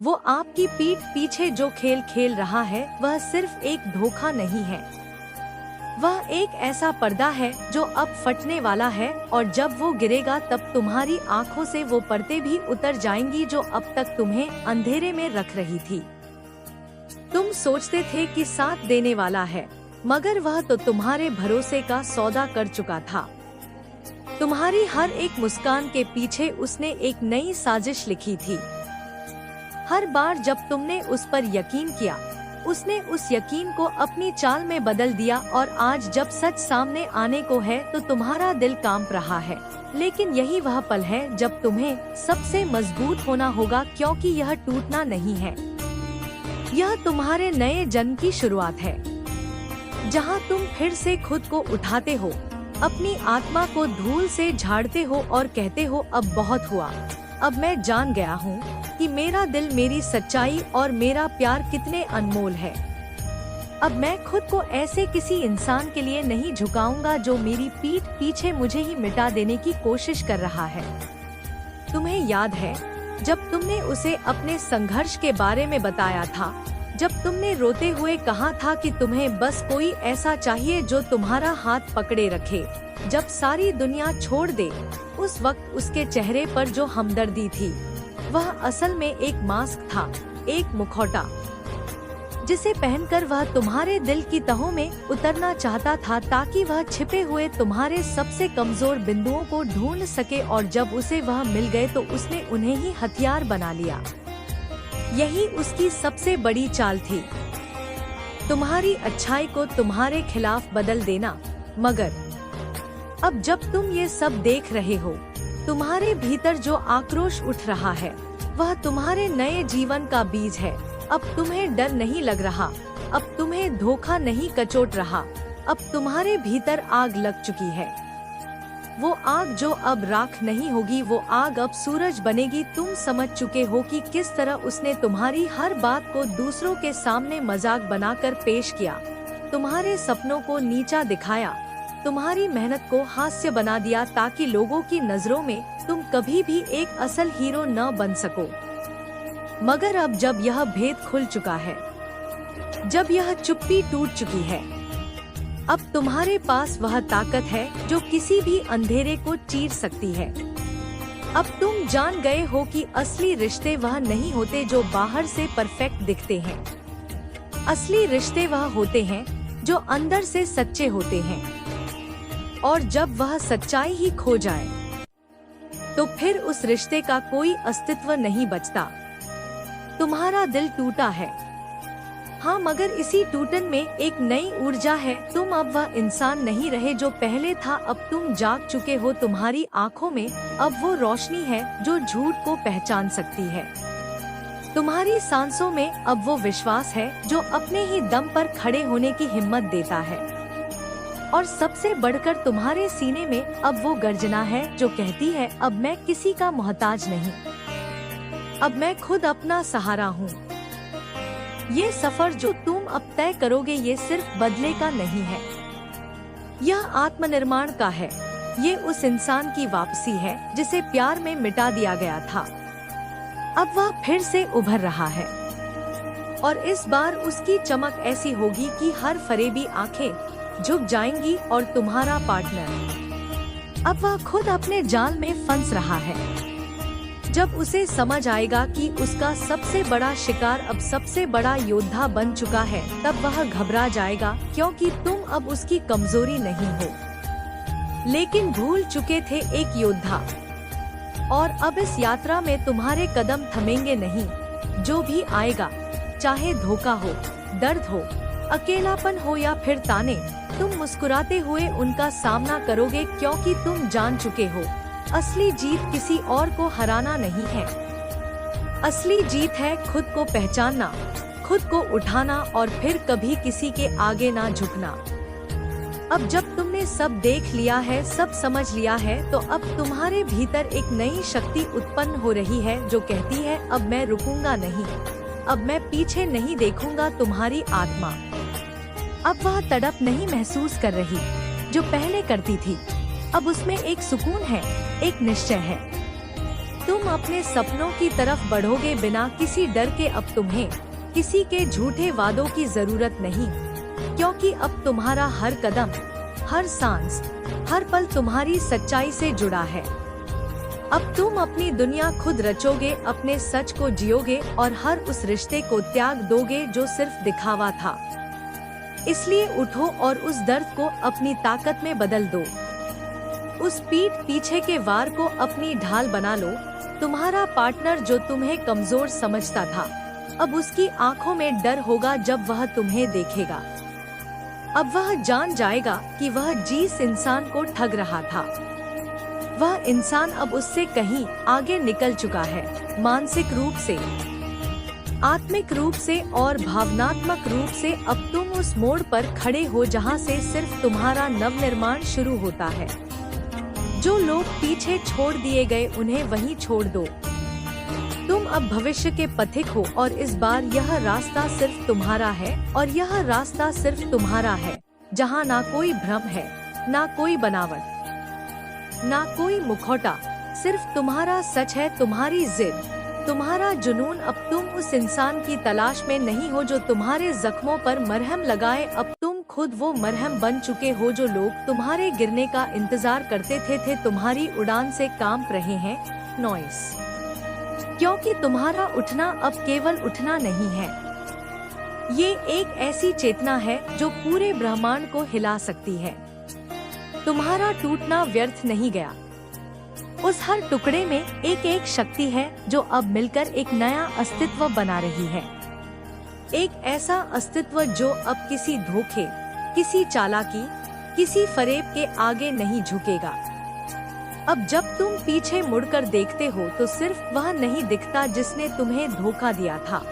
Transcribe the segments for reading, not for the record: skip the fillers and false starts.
वो आपकी पीठ पीछे जो खेल खेल रहा है वह सिर्फ एक धोखा नहीं है, वह एक ऐसा पर्दा है जो अब फटने वाला है, और जब वो गिरेगा तब तुम्हारी आँखों से वो परतें भी उतर जाएंगी जो अब तक तुम्हें अंधेरे में रख रही थी। तुम सोचते थे कि साथ देने वाला है, मगर वह तो तुम्हारे भरोसे का सौदा कर चुका था। तुम्हारी हर एक मुस्कान के पीछे उसने एक नई साजिश लिखी थी। हर बार जब तुमने उस पर यकीन किया, उसने उस यकीन को अपनी चाल में बदल दिया, और आज जब सच सामने आने को है तो तुम्हारा दिल कांप रहा है। लेकिन यही वह पल है जब तुम्हें सबसे मजबूत होना होगा, क्योंकि यह टूटना नहीं है, यह तुम्हारे नए जन्म की शुरुआत है, जहां तुम फिर से खुद को उठाते हो, अपनी आत्मा को धूल से झाड़ते हो और कहते हो अब बहुत हुआ, अब मैं जान गया हूँ कि मेरा दिल, मेरी सच्चाई और मेरा प्यार कितने अनमोल है। अब मैं खुद को ऐसे किसी इंसान के लिए नहीं झुकाऊंगा जो मेरी पीठ पीछे मुझे ही मिटा देने की कोशिश कर रहा है। तुम्हें याद है जब तुमने उसे अपने संघर्ष के बारे में बताया था, जब तुमने रोते हुए कहा था कि तुम्हें बस कोई ऐसा चाहिए जो तुम्हारा हाथ पकड़े रखे जब सारी दुनिया छोड़ दे। उस वक्त उसके चेहरे पर जो हमदर्दी थी वह असल में एक मास्क था, एक मुखौटा जिसे पहनकर वह तुम्हारे दिल की तहों में उतरना चाहता था, ताकि वह छिपे हुए तुम्हारे सबसे कमजोर बिंदुओं को ढूंढ सके, और जब उसे वह मिल गए तो उसने उन्हें ही हथियार बना लिया। यही उसकी सबसे बड़ी चाल थी, तुम्हारी अच्छाई को तुम्हारे खिलाफ बदल देना। मगर अब जब तुम ये सब देख रहे हो, तुम्हारे भीतर जो आक्रोश उठ रहा है वह तुम्हारे नए जीवन का बीज है। अब तुम्हें डर नहीं लग रहा, अब तुम्हें धोखा नहीं कचोट रहा, अब तुम्हारे भीतर आग लग चुकी है। वो आग जो अब राख नहीं होगी, वो आग अब सूरज बनेगी। तुम समझ चुके हो कि किस तरह उसने तुम्हारी हर बात को दूसरों के सामने मजाक बनाकर पेश किया, तुम्हारे सपनों को नीचा दिखाया, तुम्हारी मेहनत को हास्य बना दिया, ताकि लोगों की नजरों में तुम कभी भी एक असल हीरो न बन सको। मगर अब जब यह भेद खुल चुका है, जब यह चुप्पी टूट चुकी है, अब तुम्हारे पास वह ताकत है जो किसी भी अंधेरे को चीर सकती है। अब तुम जान गए हो कि असली रिश्ते वह नहीं होते जो बाहर से परफेक्ट दिखते हैं। असली रिश्ते वह होते हैं जो अंदर से सच्चे होते हैं, और जब वह सच्चाई ही खो जाए तो फिर उस रिश्ते का कोई अस्तित्व नहीं बचता। तुम्हारा दिल टूटा है, हाँ, मगर इसी टूटन में एक नई ऊर्जा है। तुम अब वह इंसान नहीं रहे जो पहले था, अब तुम जाग चुके हो। तुम्हारी आँखों में अब वो रोशनी है जो झूठ को पहचान सकती है। तुम्हारी सांसों में अब वो विश्वास है जो अपने ही दम पर खड़े होने की हिम्मत देता है, और सबसे बढ़कर तुम्हारे सीने में अब वो गर्जना है जो कहती है अब मैं किसी का मोहताज नहीं, अब मैं खुद अपना सहारा हूँ। ये सफर जो तुम अब तय करोगे ये सिर्फ बदले का नहीं है, यह आत्मनिर्माण का है। ये उस इंसान की वापसी है जिसे प्यार में मिटा दिया गया था। अब वह फिर से उभर रहा है, और इस बार उसकी चमक ऐसी होगी कि हर फरेबी आंखें झुक जाएंगी, और तुम्हारा पार्टनर अब वह खुद अपने जाल में फंस रहा है। जब उसे समझ आएगा कि उसका सबसे बड़ा शिकार अब सबसे बड़ा योद्धा बन चुका है, तब वह घबरा जाएगा, क्योंकि तुम अब उसकी कमजोरी नहीं हो, लेकिन भूल चुके थे एक योद्धा। और अब इस यात्रा में तुम्हारे कदम थमेंगे नहीं। जो भी आएगा, चाहे धोखा हो, दर्द हो, अकेलापन हो या फिर ताने, तुम मुस्कुराते हुए उनका सामना करोगे, क्योंकि तुम जान चुके हो असली जीत किसी और को हराना नहीं है। असली जीत है खुद को पहचानना, खुद को उठाना, और फिर कभी किसी के आगे ना झुकना। अब जब तुमने सब देख लिया है, सब समझ लिया है, तो अब तुम्हारे भीतर एक नई शक्ति उत्पन्न हो रही है जो कहती है अब मैं रुकूंगा नहीं, अब मैं पीछे नहीं देखूंगा। तुम्हारी आत्मा अब वह तड़प नहीं महसूस कर रही जो पहले करती थी। अब उसमें एक सुकून है, एक निश्चय है। तुम तुम अपने सपनों की तरफ बढ़ोगे बिना किसी डर के। अब तुम्हें किसी के झूठे वादों की जरूरत नहीं, क्योंकि अब तुम्हारा हर कदम, हर सांस, हर पल तुम्हारी सच्चाई से जुड़ा है। अब तुम अपनी दुनिया खुद रचोगे, अपने सच को जियोगे और हर उस रिश्ते को त्याग दोगे जो सिर्फ दिखावा था। इसलिए उठो और उस दर्द को अपनी ताकत में बदल दो। उस पीठ पीछे के वार को अपनी ढाल बना लो। तुम्हारा पार्टनर जो तुम्हें कमजोर समझता था, अब उसकी आंखों में डर होगा जब वह तुम्हें देखेगा। अब वह जान जाएगा कि वह जिस इंसान को ठग रहा था, वह इंसान अब उससे कहीं आगे निकल चुका है। मानसिक रूप से, आत्मिक रूप से और भावनात्मक रूप से अब तुम उस मोड़ पर खड़े हो जहां से सिर्फ तुम्हारा नवनिर्माण शुरू होता है। जो लोग पीछे छोड़ दिए गए उन्हें वहीं छोड़ दो। तुम अब भविष्य के पथिक हो और इस बार यह रास्ता सिर्फ तुम्हारा है, और यह रास्ता सिर्फ तुम्हारा है जहां ना कोई भ्रम है, ना कोई बनावट, ना कोई मुखौटा, सिर्फ तुम्हारा सच है, तुम्हारी जिद, तुम्हारा जुनून। अब तुम उस इंसान की तलाश में नहीं हो जो तुम्हारे जख्मों पर मरहम लगाए। अब तुम खुद वो मरहम बन चुके हो जो लोग तुम्हारे गिरने का इंतजार करते थे तुम्हारी उड़ान से कांप रहे हैं। नॉइस, क्योंकि तुम्हारा उठना अब केवल उठना नहीं है, ये एक ऐसी चेतना है जो पूरे ब्रह्मांड को हिला सकती है। तुम्हारा टूटना व्यर्थ नहीं गया। उस हर टुकड़े में एक एक शक्ति है जो अब मिलकर एक नया अस्तित्व बना रही है। एक ऐसा अस्तित्व जो अब किसी धोखे, किसी चालाकी, किसी फरेब के आगे नहीं झुकेगा। अब जब तुम पीछे मुड़कर देखते हो तो सिर्फ वह नहीं दिखता जिसने तुम्हें धोखा दिया था,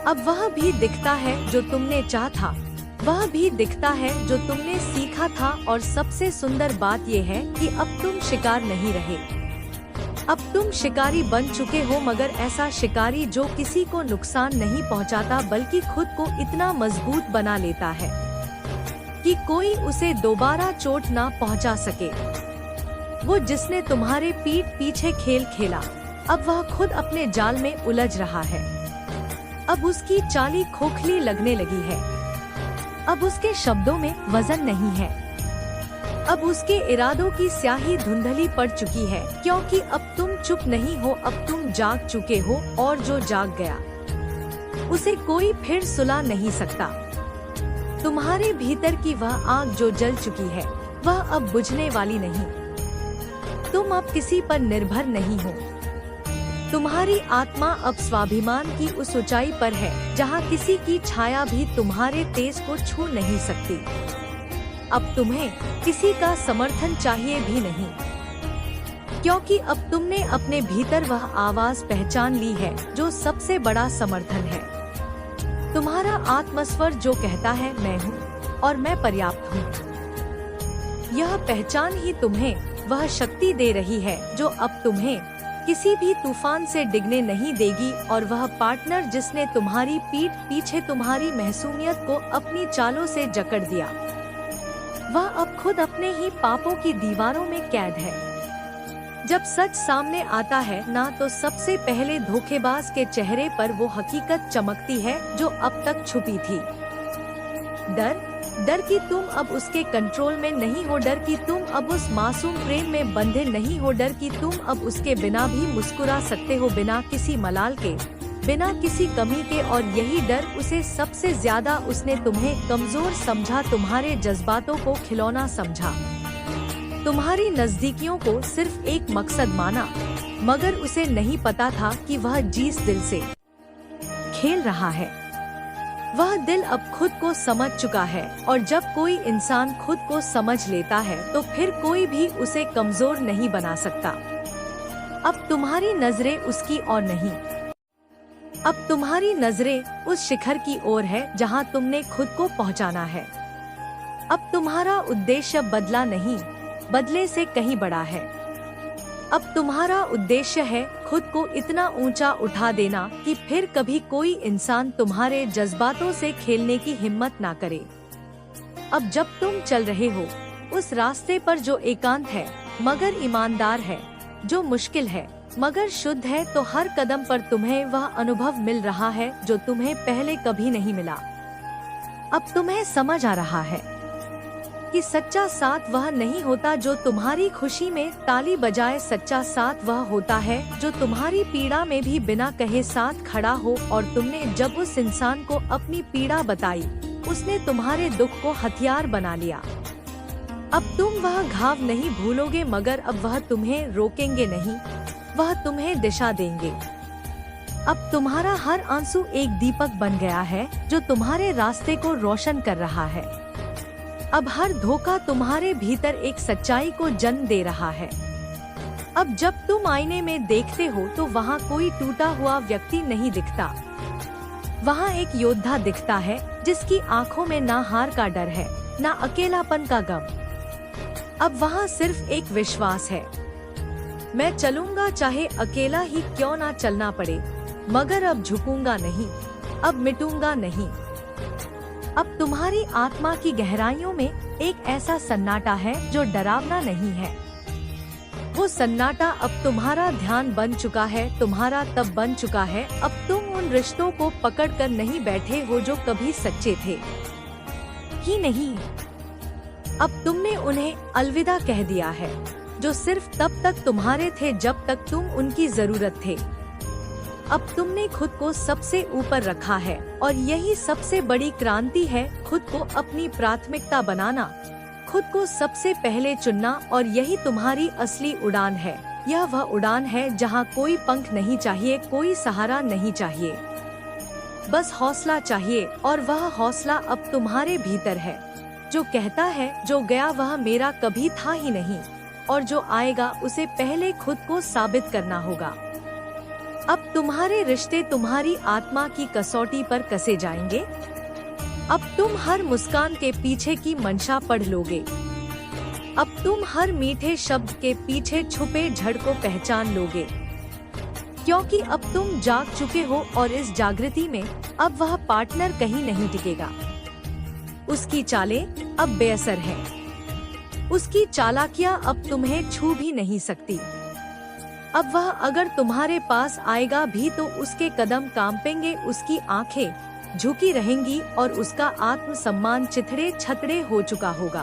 अब वह भी दिखता है जो तुमने चाहा था, वह भी दिखता है जो तुमने सीखा था। और सबसे सुंदर बात यह है कि अब तुम शिकार नहीं रहे, अब तुम शिकारी बन चुके हो, मगर ऐसा शिकारी जो किसी को नुकसान नहीं पहुंचाता बल्कि खुद को इतना मजबूत बना लेता है कि कोई उसे दोबारा चोट ना पहुंचा सके। वो जिसने तुम्हारे पीठ पीछे खेल खेला, अब वह खुद अपने जाल में उलझ रहा है। अब उसकी चाली खोखली लगने लगी है, अब उसके शब्दों में वजन नहीं है, अब उसके इरादों की स्याही धुंधली पड़ चुकी है। क्योंकि अब तुम चुप नहीं हो, अब तुम जाग चुके हो, और जो जाग गया उसे कोई फिर सुला नहीं सकता। तुम्हारे भीतर की वह आग जो जल चुकी है वह अब बुझने वाली नहीं। तुम अब किसी पर निर्भर नहीं हो। तुम्हारी आत्मा अब स्वाभिमान की उस ऊंचाई पर है जहां किसी की छाया भी तुम्हारे तेज को छू नहीं सकती। अब तुम्हें किसी का समर्थन चाहिए भी नहीं, क्योंकि अब तुमने अपने भीतर वह आवाज पहचान ली है जो सबसे बड़ा समर्थन है। तुम्हारा आत्मस्वर जो कहता है मैं हूँ और मैं पर्याप्त हूँ। यह पहचान ही तुम्हें वह शक्ति दे रही है जो अब तुम्हें किसी भी तूफान से डिगने नहीं देगी। और वह पार्टनर जिसने तुम्हारी पीठ पीछे तुम्हारी महसूमियत को अपनी चालों से जकड़ दिया, वह अब खुद अपने ही पापों की दीवारों में कैद है। जब सच सामने आता है ना, तो सबसे पहले धोखेबाज के चेहरे पर वो हकीकत चमकती है जो अब तक छुपी थी। डर कि तुम अब उसके कंट्रोल में नहीं हो, डर कि तुम अब उस मासूम प्रेम में बंधे नहीं हो, डर कि तुम अब उसके बिना भी मुस्कुरा सकते हो, बिना किसी मलाल के, बिना किसी कमी के। और यही डर उसे सबसे ज्यादा, उसने तुम्हें कमजोर समझा, तुम्हारे जज्बातों को खिलौना समझा, तुम्हारी नजदीकियों को सिर्फ एक मकसद माना, मगर उसे नहीं पता था कि वह जिस दिल से खेल रहा है वह दिल अब खुद को समझ चुका है। और जब कोई इंसान खुद को समझ लेता है तो फिर कोई भी उसे कमजोर नहीं बना सकता। अब तुम्हारी नजरें उसकी ओर नहीं, अब तुम्हारी नजरें उस शिखर की ओर है जहां तुमने खुद को पहुंचाना है। अब तुम्हारा उद्देश्य बदला नहीं, बदले से कहीं बड़ा है। अब तुम्हारा उद्देश्य है खुद को इतना ऊंचा उठा देना कि फिर कभी कोई इंसान तुम्हारे जज्बातों से खेलने की हिम्मत ना करे। अब जब तुम चल रहे हो उस रास्ते पर जो एकांत है मगर ईमानदार है, जो मुश्किल है मगर शुद्ध है तो हर कदम पर तुम्हें वह अनुभव मिल रहा है जो तुम्हें पहले कभी नहीं मिला। अब तुम्हें समझ आ रहा है कि सच्चा साथ वह नहीं होता जो तुम्हारी खुशी में ताली बजाए, सच्चा साथ वह होता है जो तुम्हारी पीड़ा में भी बिना कहे साथ खड़ा हो। और तुमने जब उस इंसान को अपनी पीड़ा बताई, उसने तुम्हारे दुख को हथियार बना लिया। अब तुम वह घाव नहीं भूलोगे, मगर अब वह तुम्हें रोकेंगे नहीं, वह तुम्हें दिशा देंगे। अब तुम्हारा हर आंसू एक दीपक बन गया है जो तुम्हारे रास्ते को रोशन कर रहा है। अब हर धोखा तुम्हारे भीतर एक सच्चाई को जन्म दे रहा है। अब जब तुम आईने में देखते हो तो वहाँ कोई टूटा हुआ व्यक्ति नहीं दिखता, वहाँ एक योद्धा दिखता है जिसकी आंखों में ना हार का डर है, ना अकेलापन का गम। अब वहाँ सिर्फ एक विश्वास है, मैं चलूंगा चाहे अकेला ही क्यों ना चलना पड़े, मगर अब झुकूंगा नहीं, अब मिटूंगा नहीं। अब तुम्हारी आत्मा की गहराइयों में एक ऐसा सन्नाटा है जो डरावना नहीं है। वो सन्नाटा अब तुम्हारा ध्यान बन चुका है, तुम्हारा तब बन चुका है। अब तुम उन रिश्तों को पकड़कर नहीं बैठे हो जो कभी सच्चे थे ही नहीं। अब तुमने उन्हें अलविदा कह दिया है जो सिर्फ तब तक तुम्हारे थे जब तक तुम उनकी जरूरत थे। अब तुमने खुद को सबसे ऊपर रखा है और यही सबसे बड़ी क्रांति है, खुद को अपनी प्राथमिकता बनाना, खुद को सबसे पहले चुनना। और यही तुम्हारी असली उड़ान है। यह वह उड़ान है जहाँ कोई पंख नहीं चाहिए, कोई सहारा नहीं चाहिए, बस हौसला चाहिए। और वह हौसला अब तुम्हारे भीतर है जो कहता है जो गया वह मेरा कभी था ही नहीं, और जो आएगा उसे पहले खुद को साबित करना होगा। अब तुम्हारे रिश्ते तुम्हारी आत्मा की कसौटी पर कसे जाएंगे। अब तुम हर मुस्कान के पीछे की मंशा पढ़ लोगे। अब तुम हर मीठे शब्द के पीछे छुपे झड़ को पहचान लोगे, क्योंकि अब तुम जाग चुके हो और इस जागृति में अब वह पार्टनर कहीं नहीं टिकेगा। उसकी चालें अब बेअसर है, उसकी चालाकियां अब तुम्हें छू भी नहीं सकती। अब वह अगर तुम्हारे पास आएगा भी तो उसके कदम कांपेंगे, उसकी आंखें झुकी रहेंगी और उसका आत्मसम्मान चिथड़े छतड़े हो चुका होगा,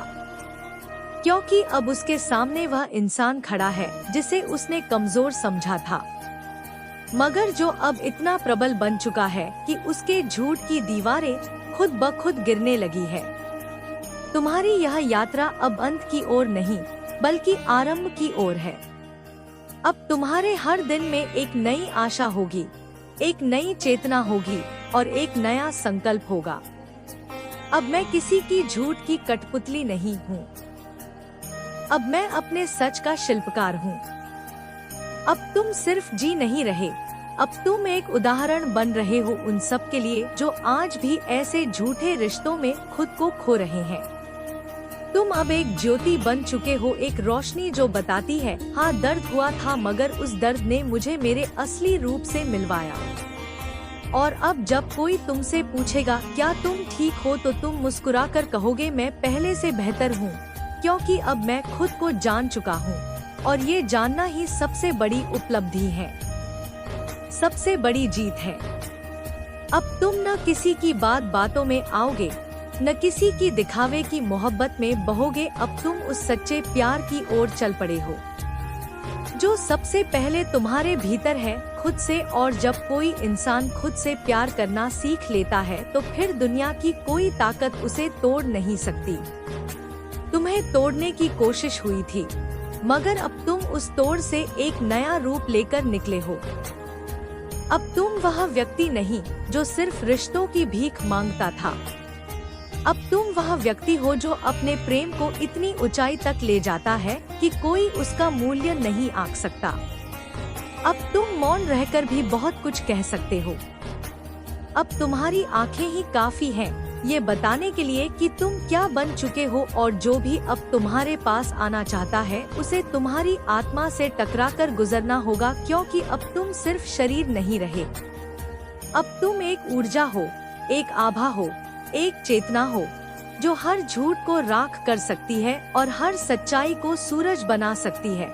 क्योंकि अब उसके सामने वह इंसान खड़ा है जिसे उसने कमजोर समझा था, मगर जो अब इतना प्रबल बन चुका है कि उसके झूठ की दीवारें खुद ब खुद गिरने लगी है। तुम्हारी यह यात्रा अब अंत की ओर नहीं बल्कि आरंभ की ओर है। अब तुम्हारे हर दिन में एक नई आशा होगी, एक नई चेतना होगी और एक नया संकल्प होगा। अब मैं किसी की झूठ की कठपुतली नहीं हूँ, अब मैं अपने सच का शिल्पकार हूँ। अब तुम सिर्फ जी नहीं रहे, अब तुम एक उदाहरण बन रहे हो उन सब के लिए जो आज भी ऐसे झूठे रिश्तों में खुद को खो रहे हैं। तुम अब एक ज्योति बन चुके हो, एक रोशनी जो बताती है हाँ दर्द हुआ था मगर उस दर्द ने मुझे मेरे असली रूप से मिलवाया। और अब जब कोई तुमसे पूछेगा क्या तुम ठीक हो तो तुम मुस्कुराकर कहोगे मैं पहले से बेहतर हूँ, क्योंकि अब मैं खुद को जान चुका हूँ। और ये जानना ही सबसे बड़ी उपलब्धि है, सबसे बड़ी जीत है। अब तुम न किसी की बातों में आओगे, न किसी की दिखावे की मोहब्बत में बहोगे। अब तुम उस सच्चे प्यार की ओर चल पड़े हो जो सबसे पहले तुम्हारे भीतर है, खुद से। और जब कोई इंसान खुद से प्यार करना सीख लेता है तो फिर दुनिया की कोई ताकत उसे तोड़ नहीं सकती। तुम्हें तोड़ने की कोशिश हुई थी, मगर अब तुम उस तोड़ से एक नया रूप लेकर निकले हो। अब तुम वह व्यक्ति नहीं जो सिर्फ रिश्तों की भीख मांगता था, अब तुम वह व्यक्ति हो जो अपने प्रेम को इतनी ऊंचाई तक ले जाता है कि कोई उसका मूल्य नहीं आंक सकता। अब तुम मौन रहकर भी बहुत कुछ कह सकते हो। अब तुम्हारी आंखें ही काफी हैं ये बताने के लिए कि तुम क्या बन चुके हो, और जो भी अब तुम्हारे पास आना चाहता है उसे तुम्हारी आत्मा से टकराकर गुजरना होगा, क्योंकि अब तुम सिर्फ शरीर नहीं रहे। अब तुम एक ऊर्जा हो, एक आभा हो, एक चेतना हो जो हर झूठ को राख कर सकती है और हर सच्चाई को सूरज बना सकती है।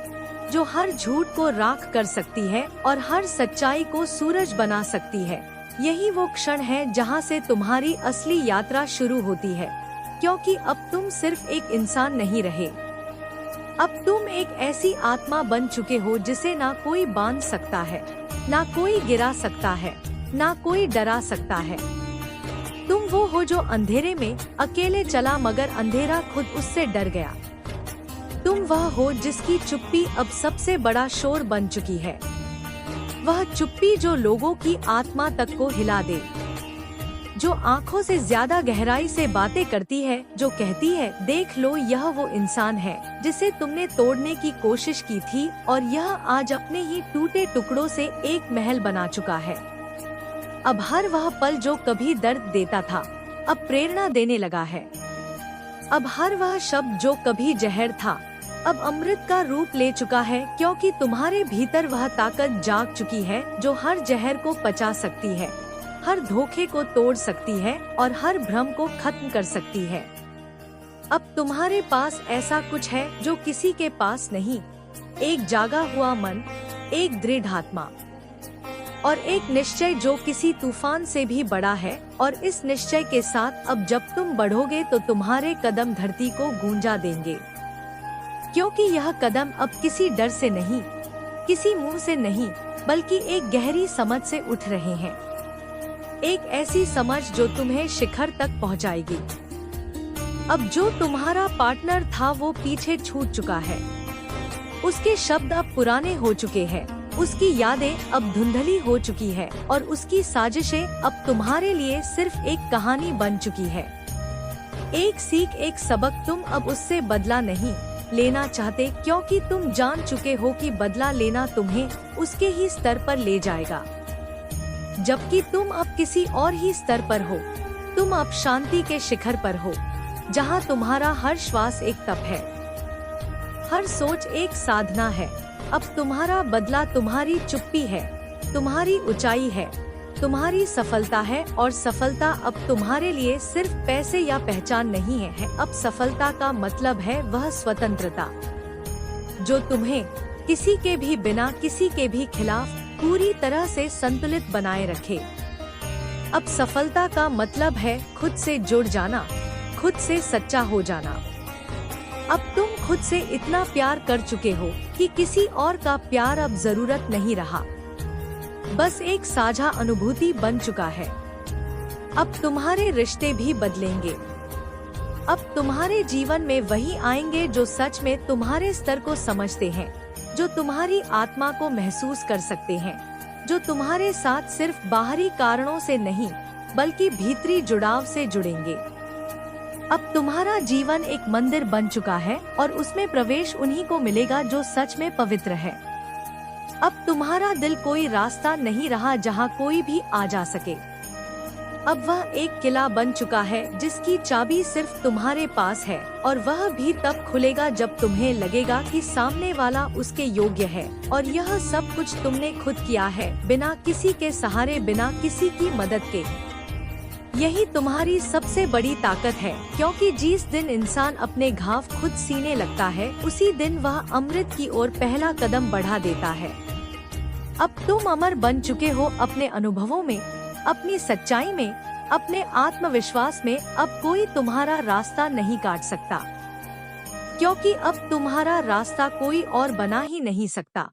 जो हर झूठ को राख कर सकती है और हर सच्चाई को सूरज बना सकती है। यही वो क्षण है जहाँ से तुम्हारी असली यात्रा शुरू होती है, क्योंकि अब तुम सिर्फ एक इंसान नहीं रहे। अब तुम एक ऐसी आत्मा बन चुके हो जिसे ना कोई बांध सकता है, ना कोई गिरा सकता है, ना कोई डरा सकता है। तुम वो हो जो अंधेरे में अकेले चला मगर अंधेरा खुद उससे डर गया। तुम वह हो जिसकी चुप्पी अब सबसे बड़ा शोर बन चुकी है। वह चुप्पी जो लोगों की आत्मा तक को हिला दे, जो आंखों से ज्यादा गहराई से बातें करती है, जो कहती है देख लो यह वो इंसान है जिसे तुमने तोड़ने की कोशिश की थी और यह आज अपने ही टूटे टुकड़ों से एक महल बना चुका है। अब हर वह पल जो कभी दर्द देता था अब प्रेरणा देने लगा है। अब हर वह शब्द जो कभी जहर था अब अमृत का रूप ले चुका है, क्योंकि तुम्हारे भीतर वह ताकत जाग चुकी है जो हर जहर को पचा सकती है, हर धोखे को तोड़ सकती है और हर भ्रम को खत्म कर सकती है। अब तुम्हारे पास ऐसा कुछ है जो किसी के पास नहीं, एक जागा हुआ मन, एक दृढ़ आत्मा और एक निश्चय जो किसी तूफान से भी बड़ा है। और इस निश्चय के साथ अब जब तुम बढ़ोगे तो तुम्हारे कदम धरती को गूंजा देंगे, क्योंकि यह कदम अब किसी डर से नहीं, किसी मुंह से नहीं, बल्कि एक गहरी समझ से उठ रहे हैं। एक ऐसी समझ जो तुम्हें शिखर तक पहुंचाएगी। अब जो तुम्हारा पार्टनर था वो पीछे छूट चुका है, उसके शब्द अब पुराने हो चुके हैं, उसकी यादें अब धुंधली हो चुकी है और उसकी साजिशें अब तुम्हारे लिए सिर्फ एक कहानी बन चुकी है। एक सीख, एक सबक तुम अब उससे बदला नहीं लेना चाहते, क्योंकि तुम जान चुके हो कि बदला लेना तुम्हें उसके ही स्तर पर ले जाएगा, जबकि तुम अब किसी और ही स्तर पर हो। तुम अब शांति के शिखर पर हो, जहां तुम्हारा हर श्वास एक तप है, हर सोच एक साधना है। अब तुम्हारा बदला तुम्हारी चुप्पी है, तुम्हारी ऊंचाई है, तुम्हारी सफलता है और सफलता अब तुम्हारे लिए सिर्फ पैसे या पहचान नहीं है। अब सफलता का मतलब है वह स्वतंत्रता जो तुम्हें किसी के भी बिना, किसी के भी खिलाफ पूरी तरह से संतुलित बनाए रखे। अब सफलता का मतलब है खुद से जुड़ जाना, खुद से सच्चा हो जाना। अब तुम खुद से इतना प्यार कर चुके हो कि किसी और का प्यार अब जरूरत नहीं रहा, बस एक साझा अनुभूति बन चुका है। अब तुम्हारे रिश्ते भी बदलेंगे। अब तुम्हारे जीवन में वही आएंगे जो सच में तुम्हारे स्तर को समझते हैं, जो तुम्हारी आत्मा को महसूस कर सकते हैं, जो तुम्हारे साथ सिर्फ बाहरी कारणों से नहीं बल्कि भीतरी जुड़ाव से जुड़ेंगे। अब तुम्हारा जीवन एक मंदिर बन चुका है और उसमें प्रवेश उन्हीं को मिलेगा जो सच में पवित्र है। अब तुम्हारा दिल कोई रास्ता नहीं रहा जहां कोई भी आ जा सके। अब वह एक किला बन चुका है जिसकी चाबी सिर्फ तुम्हारे पास है, और वह भी तब खुलेगा जब तुम्हें लगेगा कि सामने वाला उसके योग्य है। और यह सब कुछ तुमने खुद किया है, बिना किसी के सहारे, बिना किसी की मदद के। यही तुम्हारी सबसे बड़ी ताकत है, क्योंकि जिस दिन इंसान अपने घाव खुद सीने लगता है उसी दिन वह अमृत की ओर पहला कदम बढ़ा देता है। अब तुम अमर बन चुके हो अपने अनुभवों में, अपनी सच्चाई में, अपने आत्मविश्वास में। अब कोई तुम्हारा रास्ता नहीं काट सकता, क्योंकि अब तुम्हारा रास्ता कोई और बना ही नहीं सकता।